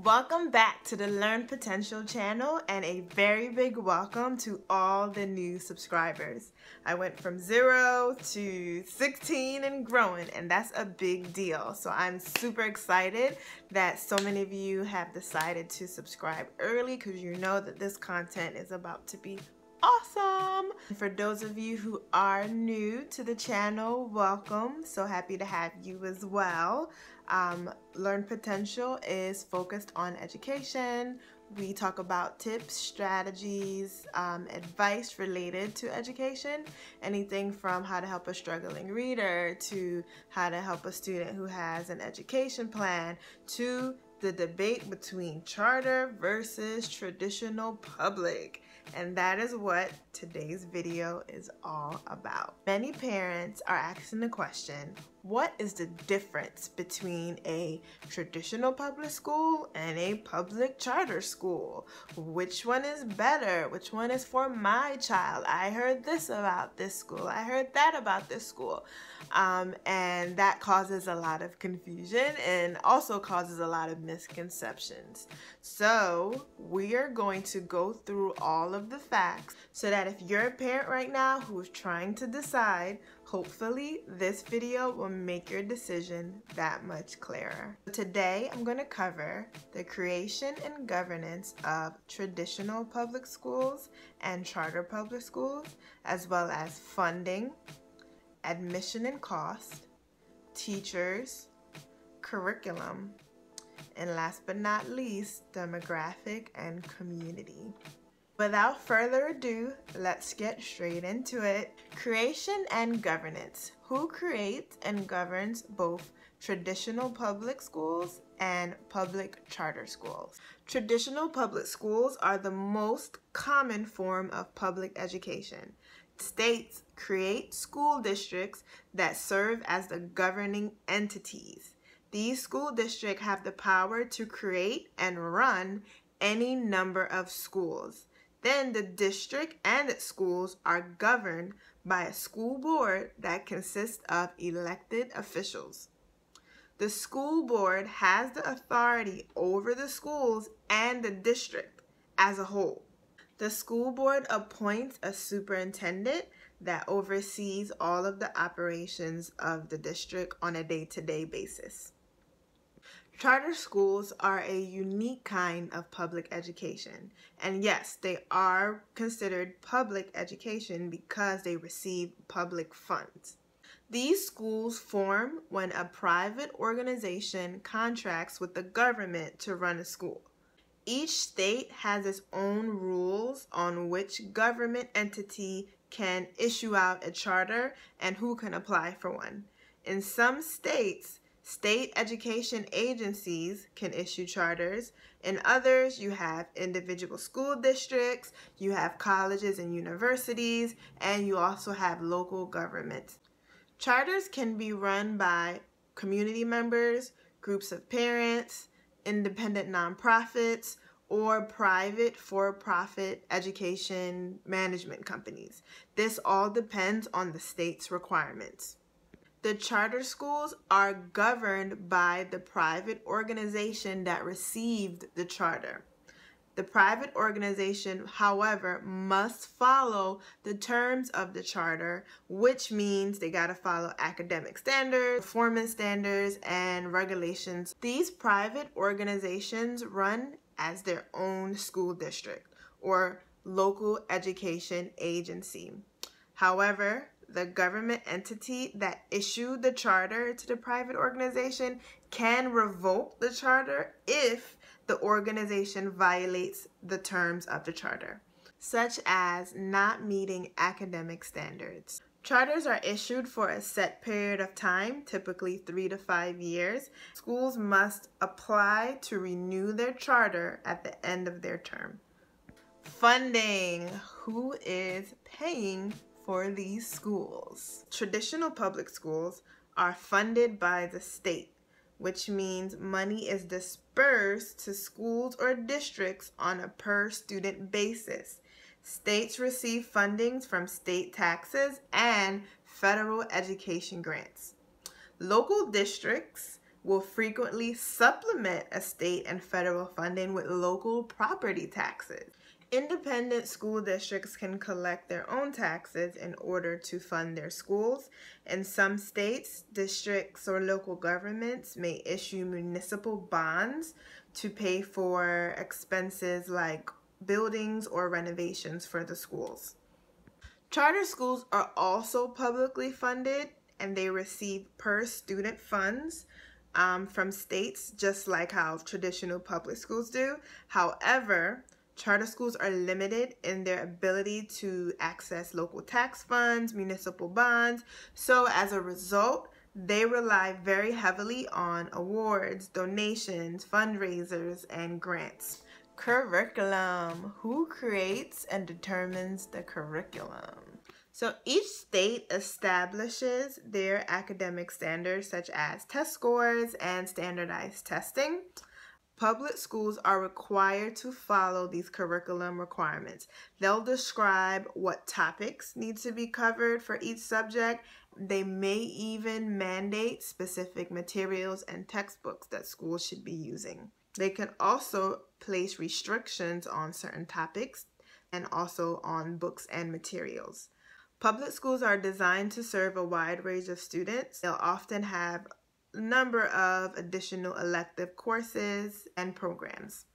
Welcome back to the Learn Potential channel and a very big welcome to all the new subscribers. I went from 0 to 16 and growing, and that's a big deal. So I'm super excited that so many of you have decided to subscribe early because you know that this content is about to be awesome. For those of you who are new to the channel, welcome. So happy to have you as well. Learn Potential is focused on education. We talk about tips, strategies, advice related to education, anything from how to help a struggling reader to how to help a student who has an education plan to the debate between charter versus traditional public. And that is what today's video is all about. Many parents are asking the question, what is the difference between a traditional public school and a public charter school? Which one is better? Which one is for my child? I heard this about this school. I heard that about this school. And that causes a lot of confusion and also causes a lot of misconceptions. So we are going to go through all of the facts so that if you're a parent right now who is trying to decide, hopefully this video will make your decision that much clearer. Today I'm going to cover the creation and governance of traditional public schools and charter public schools, as well as funding, admission and cost, teachers, curriculum, and last but not least, demographic and community. Without further ado, let's get straight into it. Creation and governance. Who creates and governs both traditional public schools and public charter schools? Traditional public schools are the most common form of public education. States create school districts that serve as the governing entities. These school districts have the power to create and run any number of schools. Then the district and its schools are governed by a school board that consists of elected officials. The school board has the authority over the schools and the district as a whole. The school board appoints a superintendent that oversees all of the operations of the district on a day-to-day basis. Charter schools are a unique kind of public education, and yes, they are considered public education because they receive public funds. These schools form when a private organization contracts with the government to run a school. Each state has its own rules on which government entity can issue out a charter and who can apply for one. In some states, state education agencies can issue charters. In others, you have individual school districts, you have colleges and universities, and you also have local governments. Charters can be run by community members, groups of parents, independent nonprofits, or private for-profit education management companies. This all depends on the state's requirements. The charter schools are governed by the private organization that received the charter. The private organization, however, must follow the terms of the charter, which means they got to follow academic standards, performance standards, and regulations. These private organizations run as their own school district or local education agency. However, the government entity that issued the charter to the private organization can revoke the charter if the organization violates the terms of the charter, such as not meeting academic standards. Charters are issued for a set period of time, typically 3 to 5 years. Schools must apply to renew their charter at the end of their term. Funding. Who is paying for these schools? Traditional public schools are funded by the state, which means money is dispersed to schools or districts on a per student basis. States receive fundings from state taxes and federal education grants. Local districts will frequently supplement a state and federal funding with local property taxes. Independent school districts can collect their own taxes in order to fund their schools. In some states, districts or local governments may issue municipal bonds to pay for expenses like buildings or renovations for the schools. Charter schools are also publicly funded, and they receive per student funds from states, just like how traditional public schools do. However, charter schools are limited in their ability to access local tax funds, municipal bonds. So as a result, they rely very heavily on awards, donations, fundraisers, and grants. Curriculum. Who creates and determines the curriculum? So each state establishes their academic standards, such as test scores and standardized testing. Public schools are required to follow these curriculum requirements. They'll describe what topics need to be covered for each subject. They may even mandate specific materials and textbooks that schools should be using. They can also place restrictions on certain topics and also on books and materials. Public schools are designed to serve a wide range of students. They'll often have a number of additional elective courses and programs.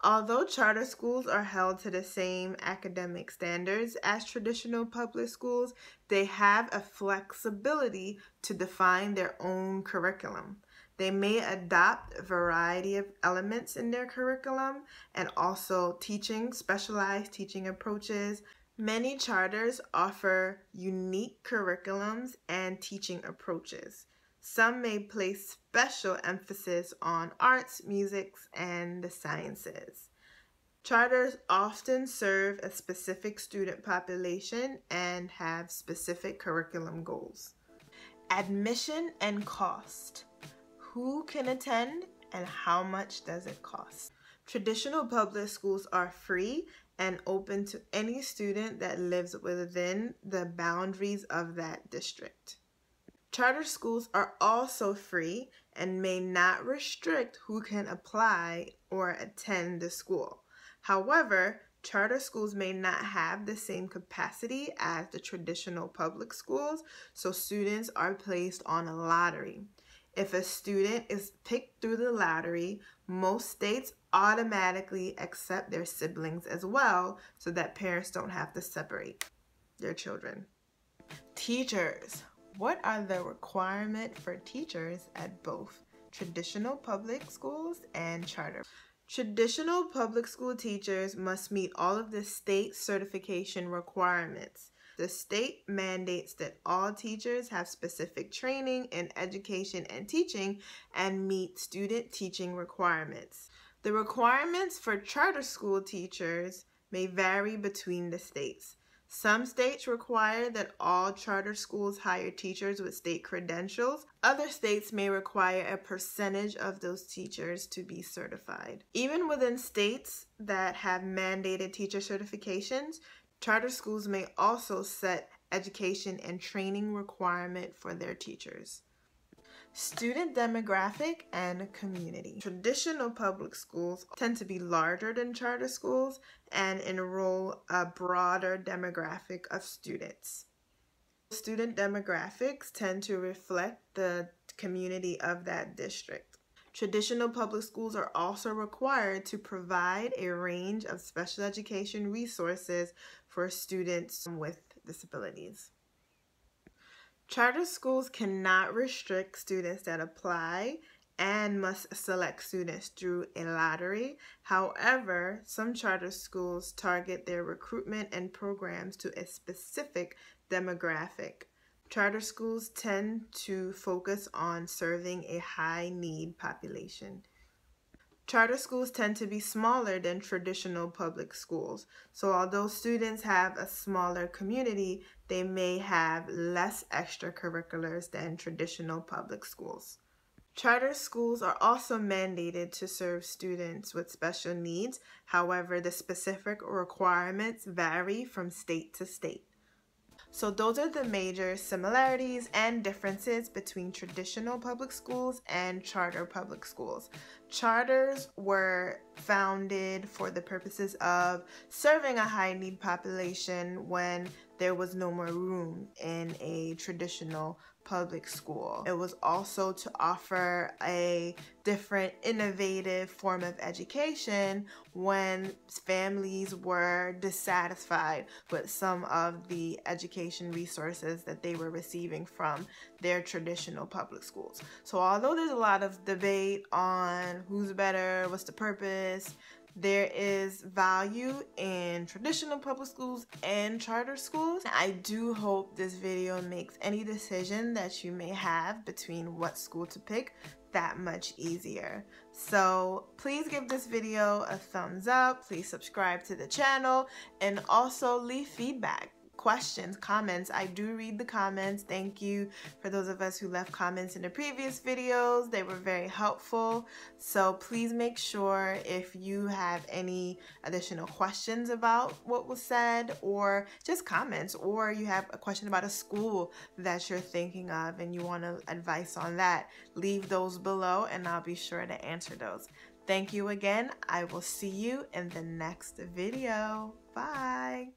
Although charter schools are held to the same academic standards as traditional public schools, they have a flexibility to define their own curriculum. They may adopt a variety of elements in their curriculum and also specialized teaching approaches. Many charters offer unique curriculums and teaching approaches. Some may place special emphasis on arts, music, and the sciences. Charters often serve a specific student population and have specific curriculum goals. Admission and cost. Who can attend and how much does it cost? Traditional public schools are free and open to any student that lives within the boundaries of that district. Charter schools are also free and may not restrict who can apply or attend the school. However, charter schools may not have the same capacity as the traditional public schools, so students are placed on a lottery. If a student is picked through the lottery, most states automatically accept their siblings as well so that parents don't have to separate their children. Teachers. What are the requirements for teachers at both traditional public schools and charter? Traditional public school teachers must meet all of the state certification requirements. The state mandates that all teachers have specific training in education and teaching and meet student teaching requirements. The requirements for charter school teachers may vary between the states. Some states require that all charter schools hire teachers with state credentials. Other states may require a percentage of those teachers to be certified. Even within states that have mandated teacher certifications, charter schools may also set education and training requirement for their teachers. Student demographic and community. Traditional public schools tend to be larger than charter schools and enroll a broader demographic of students. Student demographics tend to reflect the community of that district. Traditional public schools are also required to provide a range of special education resources for students with disabilities. Charter schools cannot restrict students that apply and must select students through a lottery. However, some charter schools target their recruitment and programs to a specific demographic. Charter schools tend to focus on serving a high-need population. Charter schools tend to be smaller than traditional public schools, so although students have a smaller community, they may have less extracurriculars than traditional public schools. Charter schools are also mandated to serve students with special needs. However, the specific requirements vary from state to state. So those are the major similarities and differences between traditional public schools and charter public schools. Charters were founded for the purposes of serving a high-need population when there was no more room in a traditional public school. It was also to offer a different, innovative form of education when families were dissatisfied with some of the education resources that they were receiving from their traditional public schools. So although there's a lot of debate on who's better, what's the purpose, there is value in traditional public schools and charter schools. I do hope this video makes any decision that you may have between what school to pick that much easier. So please give this video a thumbs up, please subscribe to the channel, and also leave feedback. Questions, comments. I do read the comments. Thank you for those of us who left comments in the previous videos. They were very helpful. So please make sure if you have any additional questions about what was said, or just comments, or you have a question about a school that you're thinking of and you want advice on that, leave those below and I'll be sure to answer those. Thank you again. I will see you in the next video. Bye.